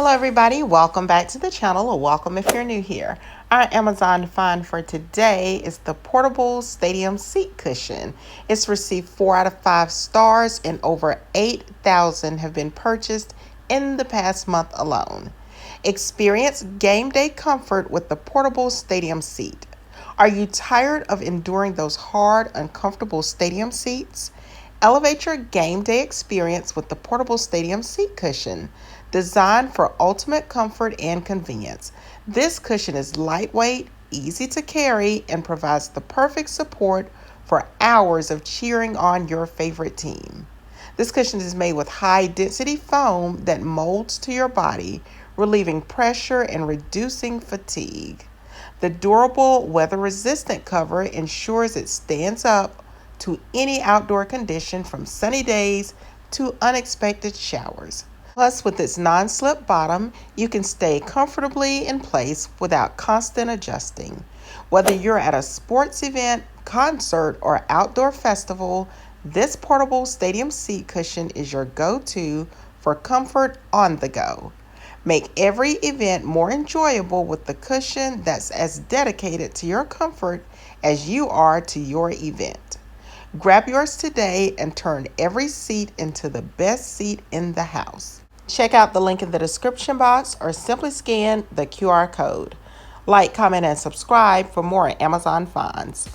Hello everybody, welcome back to the channel, or welcome if you're new here. Our Amazon find for today is the portable stadium seat cushion. It's received 4 out of 5 stars and over 8,000 have been purchased in the past month alone. Experience game day comfort with the portable stadium seat. Are you tired of enduring those hard, uncomfortable stadium seats? Elevate your game day experience with the portable stadium seat cushion. Designed for ultimate comfort and convenience, this cushion is lightweight, easy to carry, and provides the perfect support for hours of cheering on your favorite team. This cushion is made with high-density foam that molds to your body, relieving pressure and reducing fatigue. The durable, weather-resistant cover ensures it stands up to any outdoor condition from sunny days to unexpected showers. Plus, with its non-slip bottom, you can stay comfortably in place without constant adjusting. Whether you're at a sports event, concert, or outdoor festival, this portable stadium seat cushion is your go-to for comfort on the go. Make every event more enjoyable with the cushion that's as dedicated to your comfort as you are to your event. Grab yours today and turn every seat into the best seat in the house. Check out the link in the description box or simply scan the QR code. Like, comment, and subscribe for more Amazon finds.